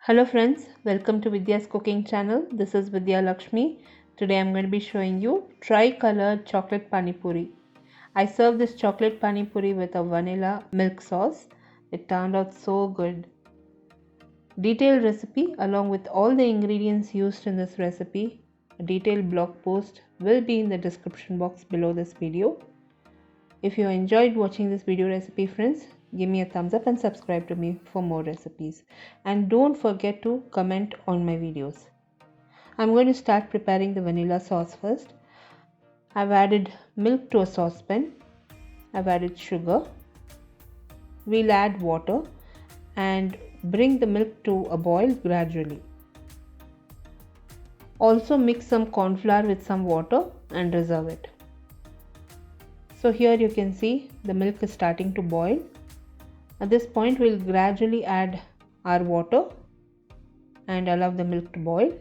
Hello friends, welcome to Vidyascooking channel. This is Vidya Lakshmi. Today I'm going to be showing you Tricolor chocolate Pani Puri. I served this chocolate Pani Puri with a vanilla milk sauce. It turned out so good. Detailed recipe along with all the ingredients used in this recipe. A detailed blog post will be in the description box below this video. If you enjoyed watching this video recipe friends, give me a thumbs up and subscribe to me for more recipes. And don't forget to comment on my videos. I'm going to start preparing the vanilla sauce first. I've added milk to a saucepan. I've added sugar. We'll add water and bring the milk to a boil gradually. Also mix some corn flour with some water and reserve it. So here you can see the milk is starting to boil. At this point we'll gradually add our water and allow the milk to boil.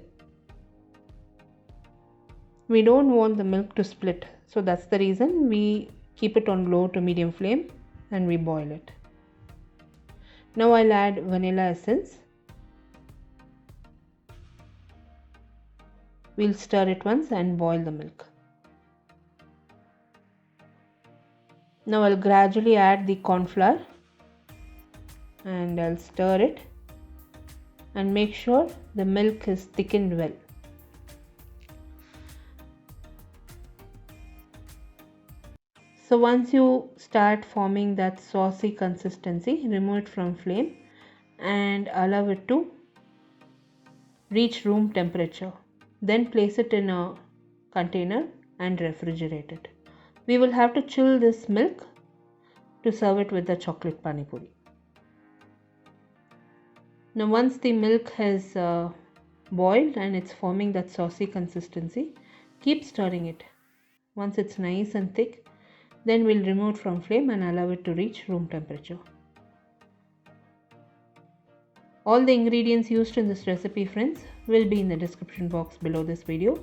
We don't want the milk to split, so that's the reason we keep it on low to medium flame and we boil it. Now I'll add vanilla essence. We'll stir it once and boil the milk. Now I'll gradually add the corn flour and I'll stir it and make sure the milk is thickened well. So once you start forming that saucy consistency, remove it from flame and allow it to reach room temperature. Then place it in a container and refrigerate it. We will have to chill this milk to serve it with the chocolate Pani Puri. Now once the milk has boiled and it's forming that saucy consistency, keep stirring it. Once it's nice and thick, then we'll remove it from flame and allow it to reach room temperature. All the ingredients used in this recipe friends will be in the description box below this video.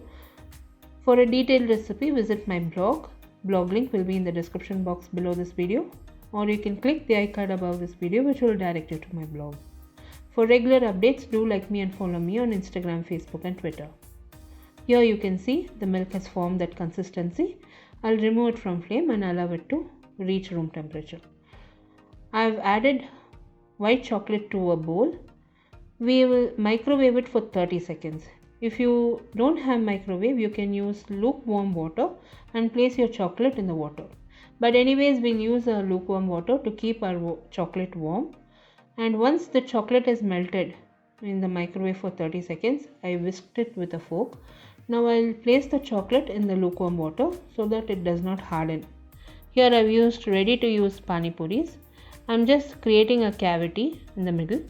For a detailed recipe, visit my blog. Blog link will be in the description box below this video, or you can click the icon above this video which will direct you to my blog. For regular updates, do like me and follow me on Instagram, Facebook and Twitter. Here you can see the milk has formed that consistency. I'll remove it from flame and allow it to reach room temperature. I've added white chocolate to a bowl. We will microwave it for 30 seconds. If you don't have microwave, you can use lukewarm water and place your chocolate in the water. But anyways, we'll use a lukewarm water to keep our chocolate warm. And once the chocolate is melted in the microwave for 30 seconds, I whisked it with a fork. Now I'll place the chocolate in the lukewarm water so that it does not harden. Here I've used ready to use Pani Puris. I'm just creating a cavity in the middle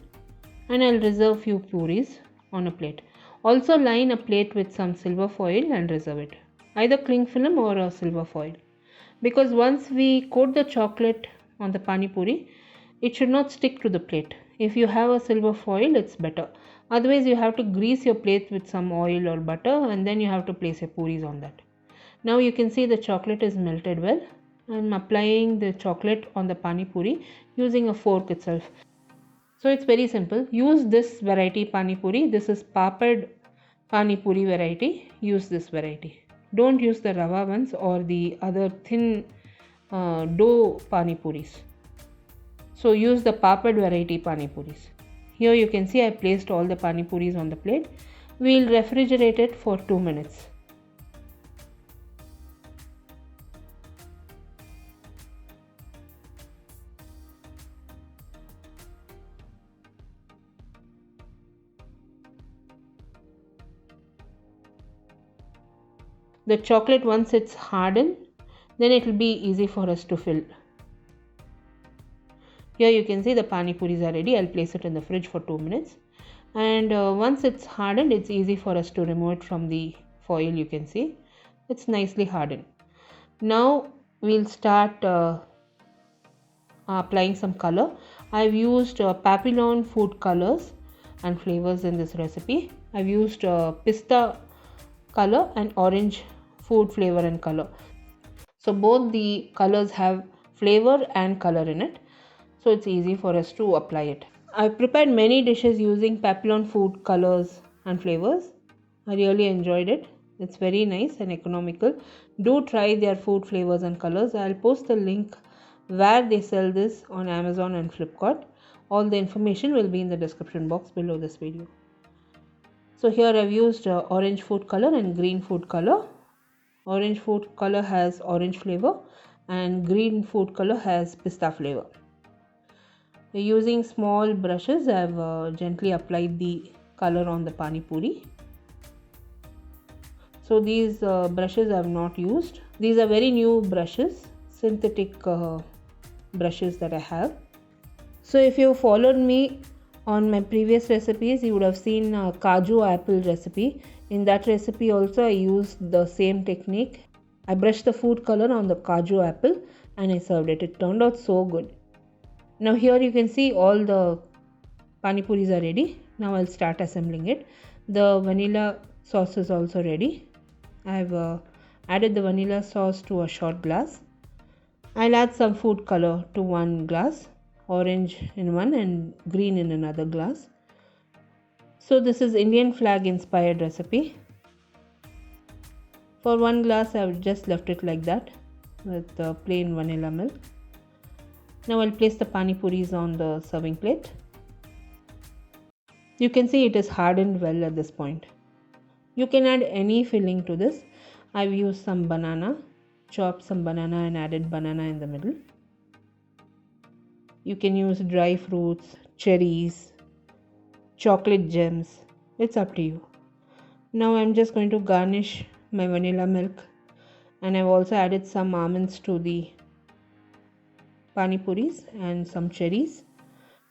and I'll reserve few puris on a plate. Also line a plate with some silver foil and reserve it, either cling film or a silver foil. Because once we coat the chocolate on the Pani Puri, it should not stick to the plate. If you have a silver foil, it's better. Otherwise you have to grease your plate with some oil or butter and then you have to place your puris on that. Now you can see the chocolate is melted well. I'm applying the chocolate on the Pani Puri using a fork itself. So it's very simple. Use this variety Pani Puri. This is papad Pani Puri variety. Use this variety. Don't use the rava ones or the other thin dough Pani Puris. So use the papad variety Pani Puris. Here you can see I placed all the Pani Puris on the plate. We'll refrigerate it for 2 minutes. The chocolate, once it's hardened, then it will be easy for us to fill. Here you can see the Pani Puris are ready. I'll place it in the fridge for 2 minutes. And once it's hardened, it's easy for us to remove it from the foil. You can see it's nicely hardened. Now we'll start applying some color. I've used Papillon food colors and flavors in this recipe. I've used pista color and orange food flavor and color. So both the colors have flavor and color in it. So it's easy for us to apply it. I've prepared many dishes using Papillon food colors and flavors. I really enjoyed it. It's very nice and economical. Do try their food flavors and colors. I'll post the link where they sell this on Amazon and Flipkart. All the information will be in the description box below this video. So here I've used orange food color and green food color. Orange food color has orange flavor and green food color has pista flavor. Using small brushes, I've gently applied the color on the Pani Puri. So these brushes I have not used. These are very new brushes, synthetic brushes that I have. So if you followed me on my previous recipes, you would have seen a Kaju apple recipe. In that recipe also I used the same technique. I brushed the food color on the Kaju apple and I served it. It turned out so good. Now here you can see all the Pani Puris are ready. Now I'll start assembling it. The vanilla sauce is also ready. I've added the vanilla sauce to a shot glass. I'll add some food color to one glass, orange in one and green in another glass. So this is Indian flag inspired recipe. For one glass I've just left it like that with plain vanilla milk. Now I'll place the Pani Puris on the serving plate. You can see it is hardened well at this point. You can add any filling to this. I've used some banana, chopped some banana and added banana in the middle. You can use dry fruits, cherries, chocolate gems. It's up to you. Now I'm just going to garnish my vanilla milk, and I've also added some almonds to the Pani Puris and some cherries.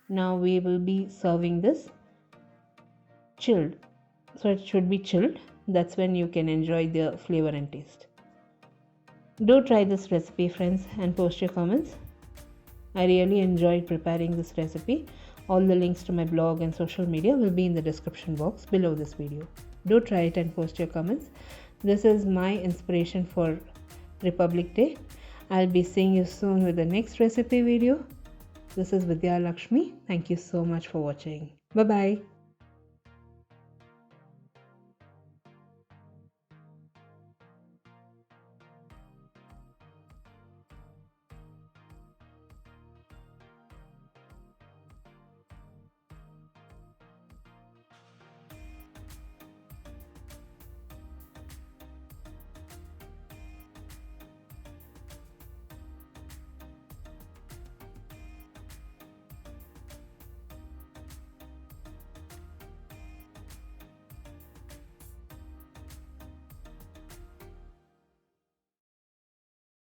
Now we will be serving this chilled. So it should be chilled. That's when you can enjoy the flavor and taste. Do try this recipe, friends, and post your comments. I really enjoyed preparing this recipe. All the links to my blog and social media will be in the description box below this video. Do try it and post your comments. This is my inspiration for Republic Day. I'll be seeing you soon with the next recipe video. This is Vidya Lakshmi. Thank you so much for watching. Bye bye.